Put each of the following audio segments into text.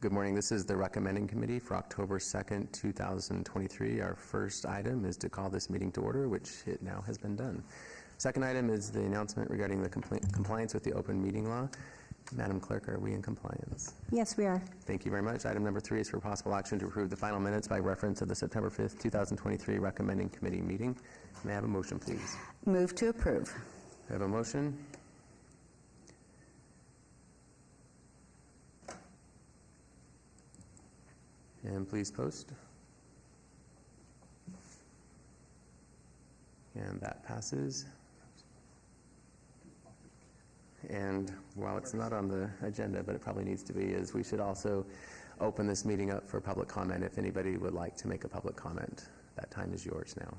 Good morning. This is the recommending committee for October 2nd, 2023. Our first item is to call this meeting to order, which it now has been done. Second item is the announcement regarding the compliance with the open meeting law. Madam Clerk, are we in compliance? Yes, we are. Thank you very much. Item number 3 is for possible action to approve the final minutes by reference to the September 5th, 2023 recommending committee meeting. May I have a motion, please? Move to approve. I have a motion. And please post. And that passes. And while it's not on the agenda, but it probably needs to be, is we should also open this meeting up for public comment. If anybody would like to make a public comment, that time is yours now.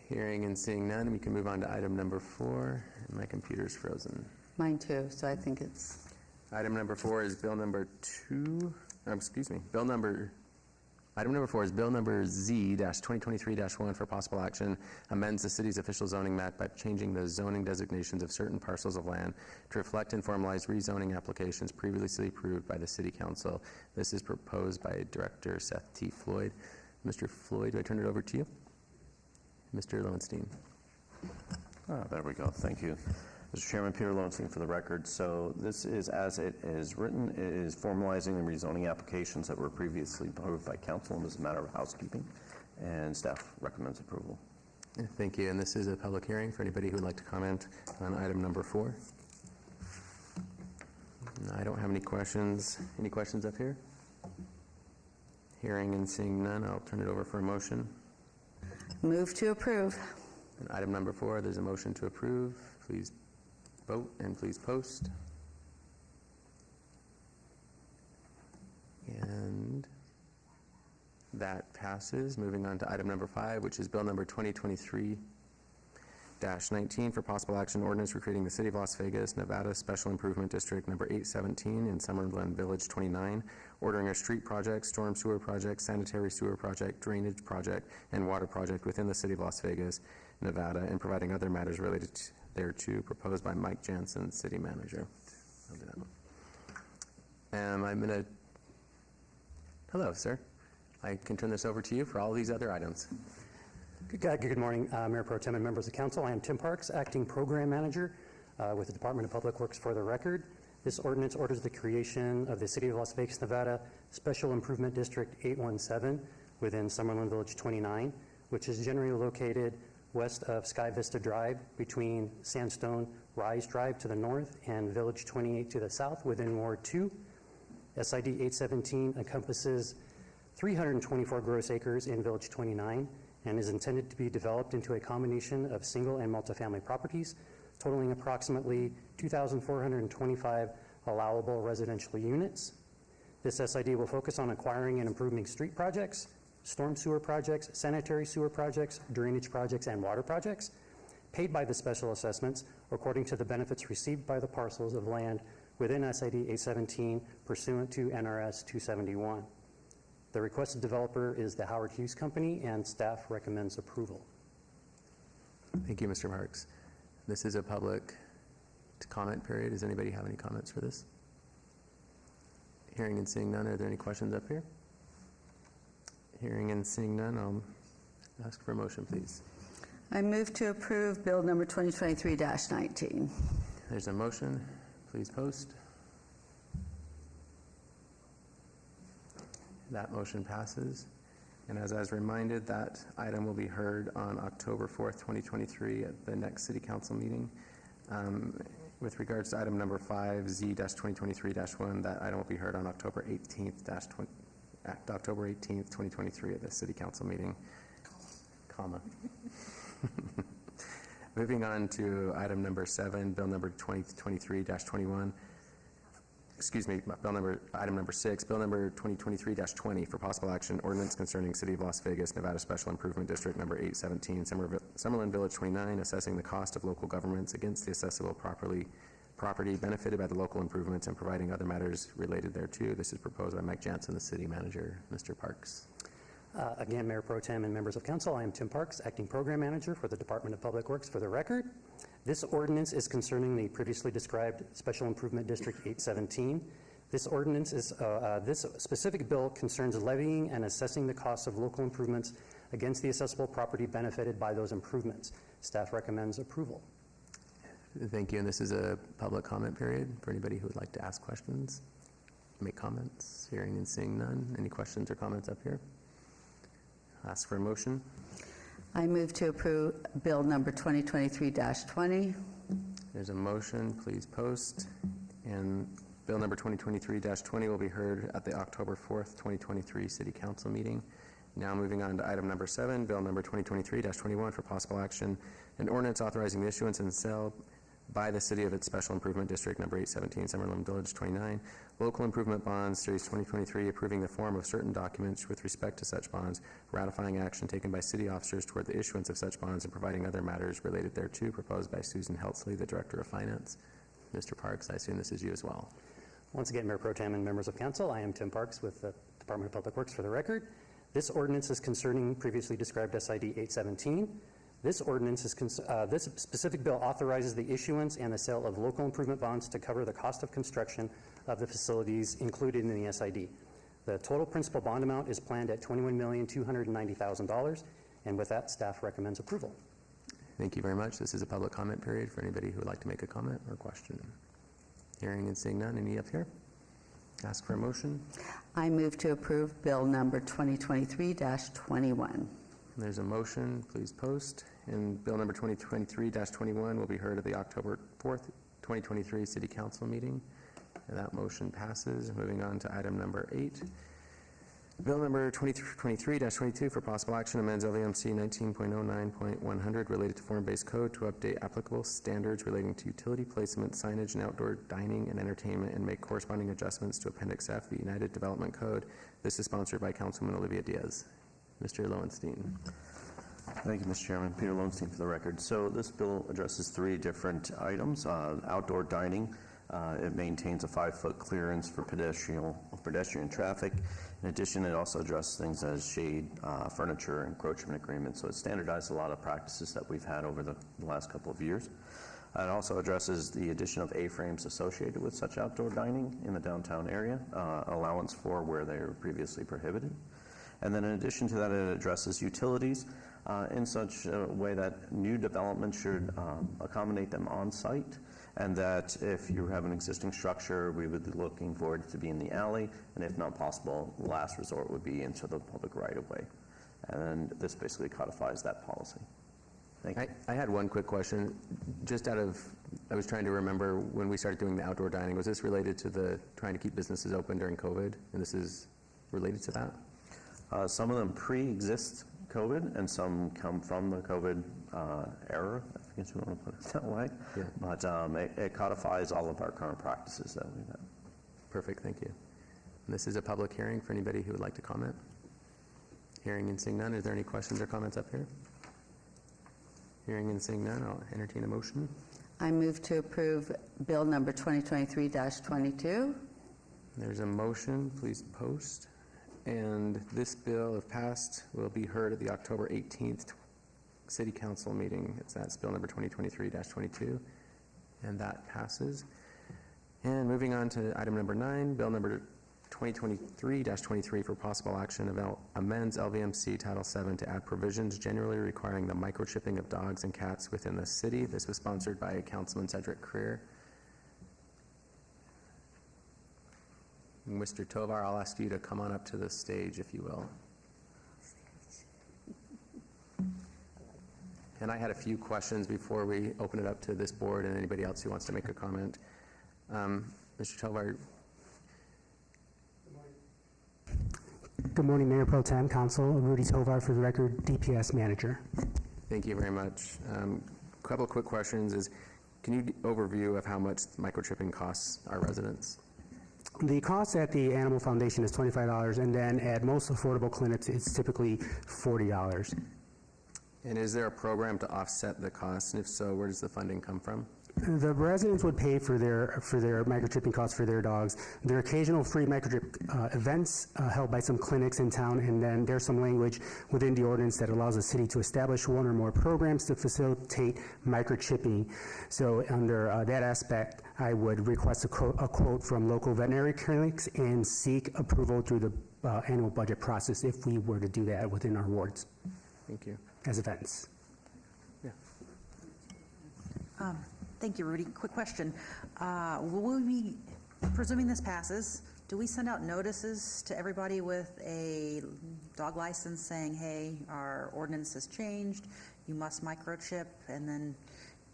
Hearing and seeing none, we can move on to item number 4. My computer's frozen. Mine too, so I think it's... Item number 4 is bill number Item number 4 is Bill number Z-2023-1 for possible action, amends the city's official zoning map by changing the zoning designations of certain parcels of land to reflect and formalize rezoning applications previously approved by the City Council. This is proposed by Director Seth T. Floyd. Mr. Floyd, do I turn it over to you? Mr. Lowenstein. There we go. Thank you. Mr. Chairman, Peter Lowenstein for the record. So this is, as it is written, it is formalizing the rezoning applications that were previously approved by council, and this is a matter of housekeeping, and staff recommends approval. Thank you. And this is a public hearing for anybody who would like to comment on item number 4. I don't have any questions. Any questions up here? Hearing and seeing none, I'll turn it over for a motion. Move to approve. And item number 4, there's a motion to approve. Please vote and please post. And that passes. Moving on to item number 5, which is bill number 2023-19 for possible action, ordinance recreating the City of Las Vegas, Nevada Special Improvement District number 817 in Summerlin Village 29, ordering a street project, storm sewer project, sanitary sewer project, drainage project, and water project within the City of Las Vegas, Nevada, and providing other matters related thereto, proposed by Mike Jansen, City Manager. I'll do that one. I'm going to... Hello, sir. I can turn this over to you for all these other items. Good morning, Mayor Pro Tem and members of council. I am Tim Parks, Acting Program Manager with the Department of Public Works for the record. This ordinance orders the creation of the City of Las Vegas, Nevada Special Improvement District 817 within Summerlin Village 29, which is generally located west of Sky Vista Drive between Sandstone Rise Drive to the north and Village 28 to the south within Ward 2. SID 817 encompasses 324 gross acres in Village 29 and is intended to be developed into a combination of single and multifamily properties, totaling approximately 2,425 allowable residential units. This SID will focus on acquiring and improving street projects, storm sewer projects, sanitary sewer projects, drainage projects, and water projects, paid by the special assessments according to the benefits received by the parcels of land within SID 817 pursuant to NRS 271. The requested developer is the Howard Hughes Company, and staff recommends approval. Thank you, Mr. Parks. This is a public comment period. Does anybody have any comments for this? Hearing and seeing none, are there any questions up here? Hearing and seeing none, I'll ask for a motion, please. I move to approve bill number 2023-19. There's a motion. Please post. That motion passes. And as reminded, that item will be heard on October 4th, 2023 at the next City Council meeting. With regards to item number 5, Z-2023-1, that item will be heard on October 18th, 2023 at the City Council meeting, comma. Moving on to item number 7, bill number 2023-21. Excuse me, item number 6, bill number 2023-20 for possible action, ordinance concerning City of Las Vegas, Nevada Special Improvement District number 817, Summerlin Village 29, assessing the cost of local governments against the assessable property benefited by the local improvements and providing other matters related thereto. This is proposed by Mike Jansen, the City Manager. Mr. Parks. Again, Mayor Pro Tem and members of council, I am Tim Parks, Acting Program Manager for the Department of Public Works. For the record, this ordinance is concerning the previously described Special Improvement District 817. This ordinance is, this specific bill concerns levying and assessing the costs of local improvements against the assessable property benefited by those improvements. Staff recommends approval. Thank you, and this is a public comment period for anybody who would like to ask questions, make comments. Hearing and seeing none. Any questions or comments up here? Ask for a motion. I move to approve Bill number 2023-20. There's a motion, please post. And Bill number 2023-20 will be heard at the October 4th, 2023 City Council meeting. Now moving on to item number 7, Bill number 2023-21 for possible action, an ordinance authorizing the issuance and sale by the city of its Special Improvement District number 817, Summerlin Village 29, local improvement bonds, Series 2023, approving the form of certain documents with respect to such bonds, ratifying action taken by city officers toward the issuance of such bonds, and providing other matters related thereto, proposed by Susan Heltsley, the Director of Finance. Mr. Parks, I assume this is you as well. Once again, Mayor Pro Tem and members of council, I am Tim Parks with the Department of Public Works. For the record, this ordinance is concerning previously described SID 817. This ordinance is, this specific bill authorizes the issuance and the sale of local improvement bonds to cover the cost of construction of the facilities included in the SID. The total principal bond amount is planned at $21,290,000, and with that, staff recommends approval. Thank you very much. This is a public comment period for anybody who would like to make a comment or question. Hearing and seeing none. Any up here? Ask for a motion. I move to approve Bill number 2023-21. There's a motion, please post. And Bill number 2023-21 will be heard at the October 4th, 2023 City Council meeting. And that motion passes. Moving on to item number 8. Bill number 2023-22 for possible action amends LVMC 19.09.100 related to form-based code to update applicable standards relating to utility placement, signage, and outdoor dining and entertainment, and make corresponding adjustments to Appendix F, the United Development Code. This is sponsored by Councilman Olivia Diaz. Mr. Lowenstein. Thank you, Mr. Chairman. Peter Lowenstein for the record. So this bill addresses 3 different items. Outdoor dining. It maintains a 5-foot clearance for pedestrian traffic. In addition, it also addresses things as shade, furniture, encroachment agreements. So it standardized a lot of practices that we've had over the last couple of years. It also addresses the addition of A-frames associated with such outdoor dining in the downtown area, allowance for where they were previously prohibited. And then in addition to that, it addresses utilities in such a way that new development should accommodate them on site, and that if you have an existing structure, we would be looking for it to be in the alley, and if not possible, the last resort would be into the public right-of-way. And this basically codifies that policy. Thank you. I had one quick question. Just I was trying to remember when we started doing the outdoor dining, was this related to the trying to keep businesses open during COVID, and this is related to that? Some of them pre-exist COVID, and some come from the COVID era, I guess you want to put it that way. Yeah. But it codifies all of our current practices that we've had. Perfect, thank you. And this is a public hearing for anybody who would like to comment. Hearing and seeing none, is there any questions or comments up here? Hearing and seeing none, I'll entertain a motion. I move to approve Bill number 2023-22. There's a motion, please post. And this bill, if passed, will be heard at the October 18th City Council meeting. That's Bill number 2023-22, and that passes. And moving on to item number 9, Bill number 2023-23 for possible action amends LVMC Title VII to add provisions generally requiring the microchipping of dogs and cats within the city. This was sponsored by Councilman Cedric Creer. Mr. Tovar, I'll ask you to come on up to the stage, if you will. And I had a few questions before we open it up to this board and anybody else who wants to make a comment. Mr. Tovar. Good morning, Mayor Pro Tem, Council. Rudy Tovar, for the record, DPS Manager. Thank you very much. A couple of quick questions is, can you overview of how much microchipping costs our residents? The cost at the Animal Foundation is $25, and then at most affordable clinics, it's typically $40. And is there a program to offset the costs? And if so, where does the funding come from? The residents would pay for their microchipping costs for their dogs. There are occasional free microchip events held by some clinics in town, and then there's some language within the ordinance that allows the city to establish one or more programs to facilitate microchipping. So under that aspect, I would request a quote from local veterinary clinics and seek approval through the annual budget process if we were to do that within our wards Thank you. as events. Yeah. Thank you, Rudy. Quick question. Will we be, presuming this passes, do we send out notices to everybody with a dog license saying, hey, our ordinance has changed, you must microchip, and then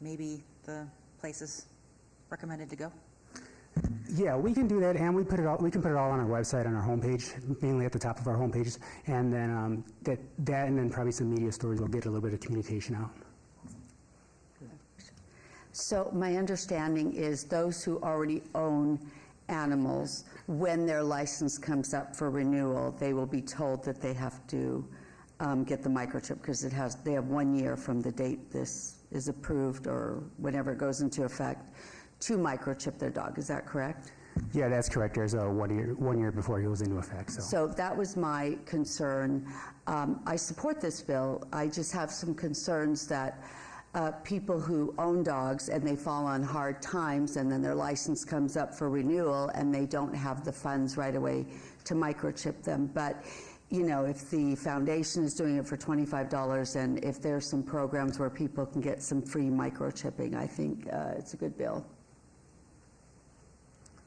maybe the place is recommended to go? Yeah, we can do that, and we can put it all on our website, on our homepage, mainly at the top of our homepage, and then that and then probably some media stories will get a little bit of communication out. So my understanding is those who already own animals, when their license comes up for renewal, they will be told that they have to get the microchip because they have 1 year from the date this is approved or whenever it goes into effect to microchip their dog. Is that correct? Yeah, that's correct. There's a 1 year before it goes into effect. So that was my concern. I support this bill. I just have some concerns that people who own dogs and they fall on hard times and then their license comes up for renewal and they don't have the funds right away to microchip them. But, you know, if the foundation is doing it for $25 and if there's some programs where people can get some free microchipping, I think it's a good bill.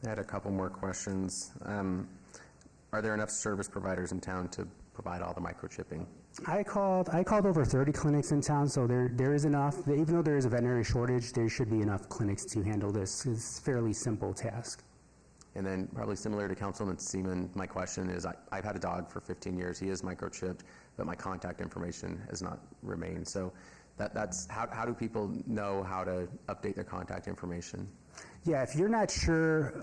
I had a couple more questions. Are there enough service providers in town to provide all the microchipping? I called over 30 clinics in town, so there is enough. Even though there is a veterinary shortage, there should be enough clinics to handle this. It's a fairly simple task. And then probably similar to Councilman Seaman, my question is, I've had a dog for 15 years. He is microchipped, but my contact information has not remained. So that's how do people know how to update their contact information? Yeah, if you're not sure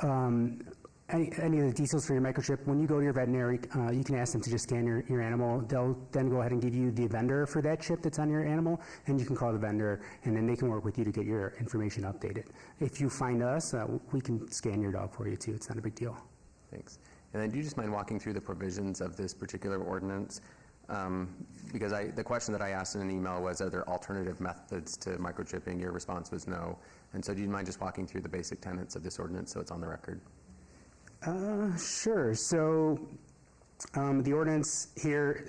any of the details for your microchip, when you go to your veterinary, you can ask them to just scan your animal. They'll then go ahead and give you the vendor for that chip that's on your animal, and you can call the vendor, and then they can work with you to get your information updated. If you find us, we can scan your dog for you too. It's not a big deal. Thanks. And then do you just mind walking through the provisions of this particular ordinance? Because the question that I asked in an email was, are there alternative methods to microchipping? Your response was no. And so do you mind just walking through the basic tenets of this ordinance so it's on the record? Sure. So the ordinance here,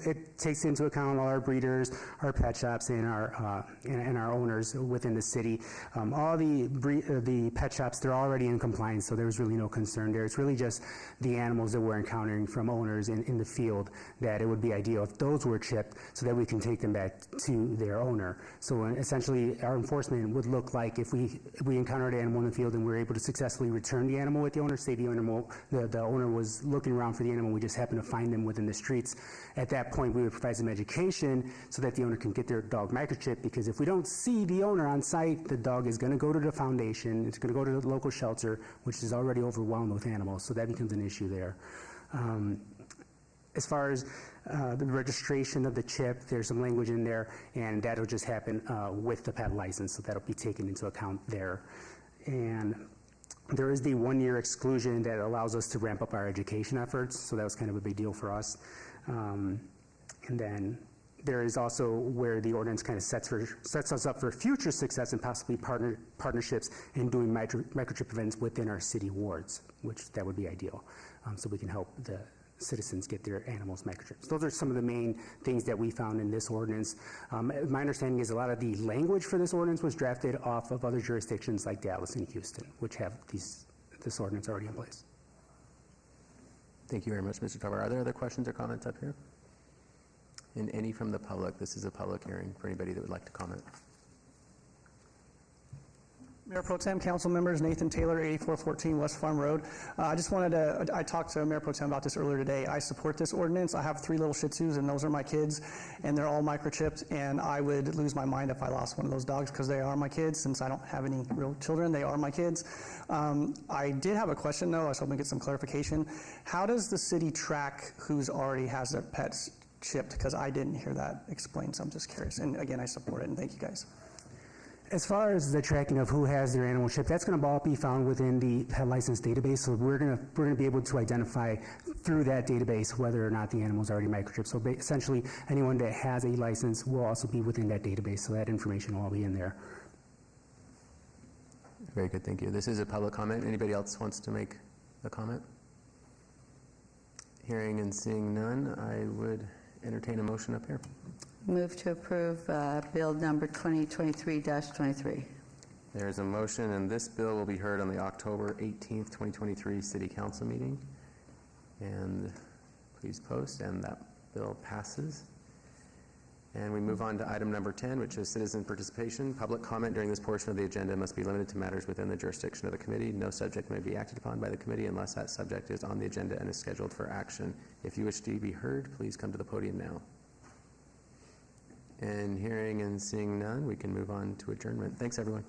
it takes into account all our breeders, our pet shops, and our owners within the city. All the pet shops, they're already in compliance, so there's really no concern there. It's really just the animals that we're encountering from owners in the field that it would be ideal if those were chipped so that we can take them back to their owner. So essentially, our enforcement would look like if we encountered an animal in the field and we were able to successfully return the animal with the owner, say the owner was looking around for the animal, we just happened to find them within the streets. At that point, we would provide some education so that the owner can get their dog microchipped, because if we don't see the owner on site, the dog is going to go to the foundation, it's going to go to the local shelter, which is already overwhelmed with animals, so that becomes an issue there. As far as the registration of the chip, there's some language in there, and that'll just happen with the pet license, so that'll be taken into account there. And there is the 1 year exclusion that allows us to ramp up our education efforts, so that was kind of a big deal for us. And then there is also where the ordinance kind of sets us up for future success and possibly partnerships in doing microchip events within our city wards, which that would be ideal, so we can help the citizens get their animals microchipped. Those are some of the main things that we found in this ordinance. My understanding is a lot of the language for this ordinance was drafted off of other jurisdictions like Dallas and Houston, which have this ordinance already in place. Thank you very much, Mr. Tarver. Are there other questions or comments up here? And any from the public? This is a public hearing for anybody that would like to comment. Mayor Pro Tem, council members, Nathan Taylor, 8414 West Farm Road. I talked to Mayor Pro Tem about this earlier today. I support this ordinance. I have 3 little Shih Tzus, and those are my kids, and they're all microchipped, and I would lose my mind if I lost one of those dogs, because they are my kids. Since I don't have any real children, they are my kids. I did have a question, though. I was hoping to get some clarification. How does the city track who's already has their pets chipped? Because I didn't hear that explained, so I'm just curious. And again, I support it, and thank you guys. As far as the tracking of who has their animal chip, that's going to all be found within the pet license database. So we're going to be able to identify through that database whether or not the animal is already microchipped. So essentially, anyone that has a license will also be within that database. So that information will all be in there. Very good, thank you. This is a public comment. Anybody else wants to make a comment? Hearing and seeing none, I would entertain a motion up here. Move to approve Bill number 2023-23. There is a motion, and this bill will be heard on the October 18th, 2023 City Council meeting. And please post, and that bill passes. And we move on to item number 10, which is citizen participation. Public comment during this portion of the agenda must be limited to matters within the jurisdiction of the committee. No subject may be acted upon by the committee unless that subject is on the agenda and is scheduled for action. If you wish to be heard, please come to the podium now. And hearing and seeing none, we can move on to adjournment. Thanks, everyone.